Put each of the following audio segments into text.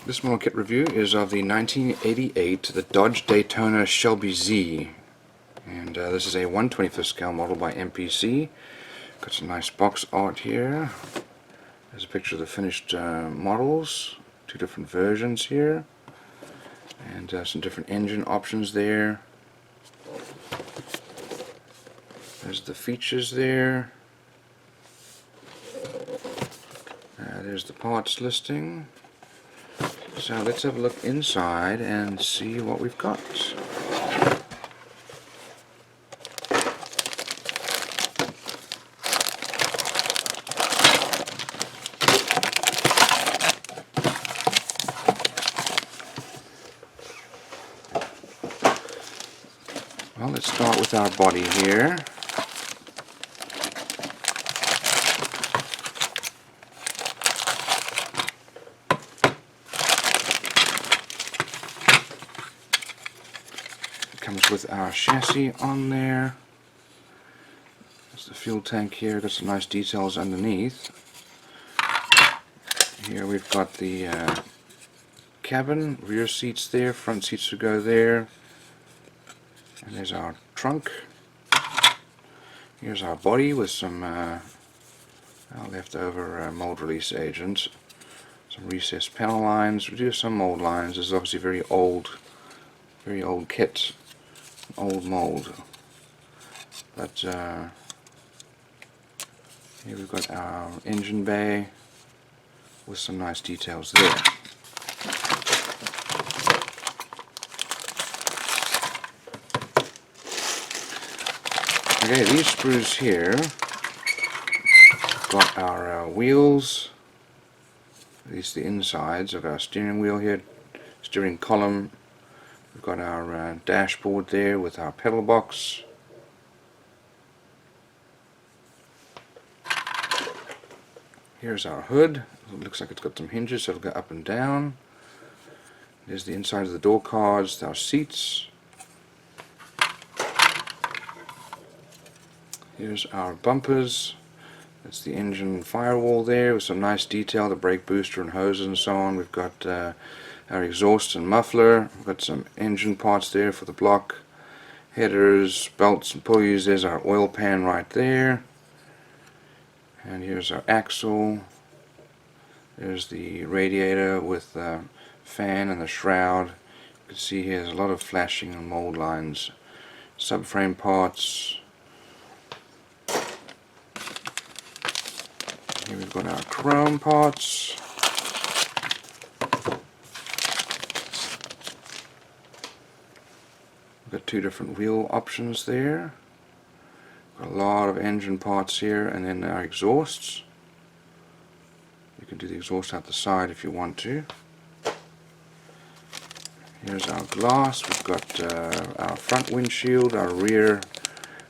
This model kit review is of the 1988 the Dodge Daytona Shelby Z, and this is a 1/25th scale model by MPC. Got some nice box art here. There's a picture of the finished models, two different versions here, and some different engine options there. There's the features there. There's the parts listing. So let's have a look inside and see what we've got. Well, let's start with our body here. Comes with our chassis on there. There's the fuel tank here, got some nice details underneath. Here we've got the cabin, rear seats there, front seats will go there. And there's our trunk. Here's our body with some leftover mold release agent. Some recessed panel lines. We do have some mold lines. This is obviously very old kit. Old mold, but here we've got our engine bay with some nice details there. Okay, these screws here got our wheels. These are the insides of our steering wheel here, steering column. We've got our dashboard there with our pedal box. Here's our hood. It looks like it's got some hinges, so it'll go up and down. There's the inside of the door cards, our seats. Here's our bumpers. That's the engine firewall there with some nice detail, the brake booster and hoses and so on. We've got our exhaust and muffler. We've got some engine parts there for the block, headers, belts and pulleys. There's our oil pan right there, and here's our axle. There's the radiator with the fan and the shroud. You can see here there's a lot of flashing and mold lines. Subframe parts. Here we've got our chrome parts. We've got two different wheel options there. Got a lot of engine parts here, and then our exhausts. You can do the exhaust out the side if you want to. Here's our glass. We've got our front windshield, our rear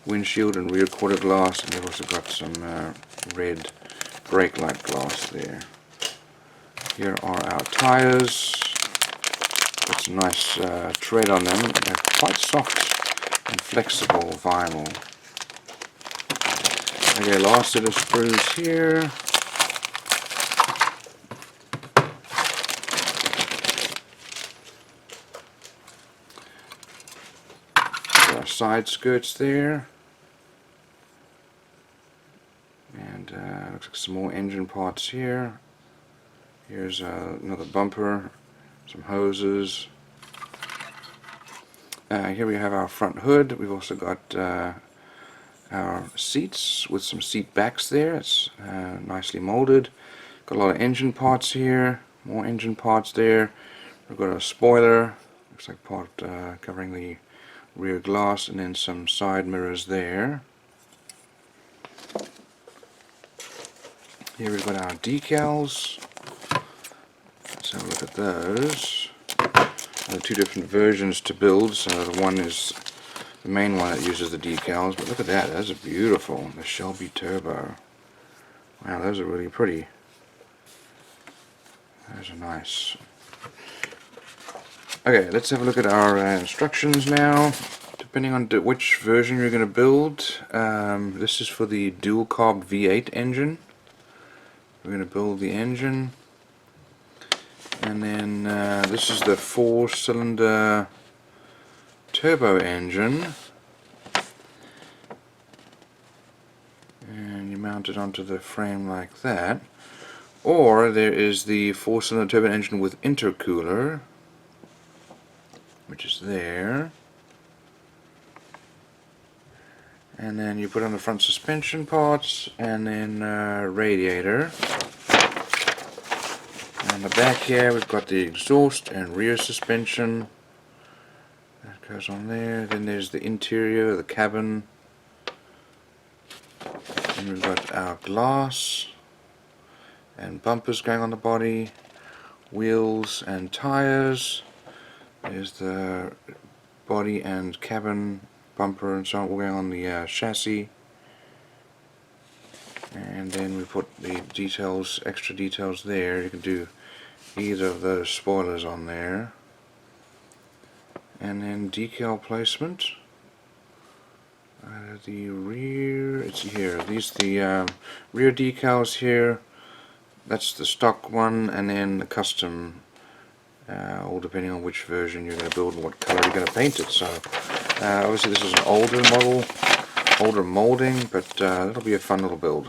windshield and rear quarter glass, and we've also got some red brake light glass there. Here are our tires. Got some nice tread on them. They're quite soft and flexible vinyl. Okay, last set of screws here. Got our side skirts there. And looks like some more engine parts here. Here's another bumper, some hoses. Here we have our front hood. We've also got our seats with some seat backs there. It's nicely molded. Got a lot of engine parts here, more engine parts there. We've got a spoiler, looks like part covering the rear glass, and then some side mirrors there. Here we've got our decals. Let's have a look at those. There are two different versions to build, so the one is the main one that uses the decals, but look at that, those are beautiful. The Shelby Turbo. Wow, those are really pretty. Those are nice. Okay, let's have a look at our instructions now. Depending on which version you're going to build, this is for the dual carb V8 engine. We're going to build the engine. And then this is the 4-cylinder turbo engine, and you mount it onto the frame like that. Or there is the 4-cylinder turbo engine with intercooler, which is there. And then you put on the front suspension parts, and then radiator. On the back here we've got the exhaust and rear suspension. That goes on there. Then there's the interior, the cabin. And we've got our glass and bumpers going on the body, wheels and tires. There's the body and cabin, bumper and so on, all going on the chassis. And then we put the details, extra details there. You can do either of those spoilers on there. And then decal placement. The rear, it's here. These the rear decals here. That's the stock one, and then the custom, all depending on which version you're going to build and what color you're going to paint it. So obviously this is an older model, older molding, but that'll be a fun little build.